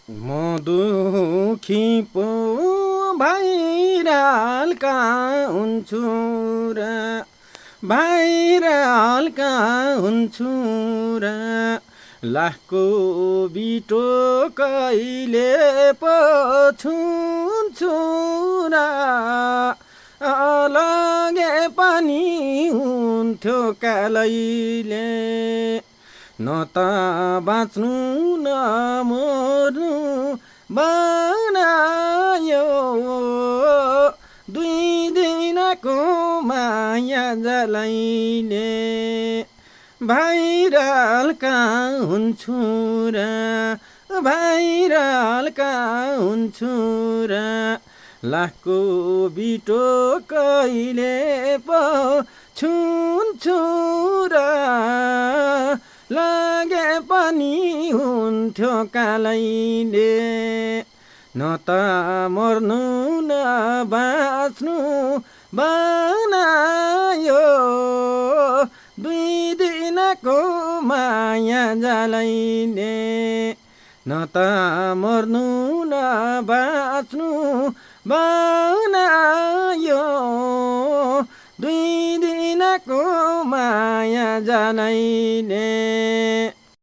म दुखी पो भइरहल्का हुन्छु र भइरहल्का हुन्छु र लाखको बिटो कहिले पो छुन्छु र अलगे पनि हुन्थ्यो कालैले न त बाँच्नु न मर्नु बनायो दुई दिनको माया जलाइले भाइरलका हुन्छु र भाइरलका हुन्छु र लाखको बिटो कहिले पो छुन्छु र लागे पनि हुन्थ्यो कालैले न त मर्नु न बाँच्नु बनायो दुई दिनको माया जलाइले न त मर्नु न बाँच्नु बनायो दुई दिनको माया जलाइले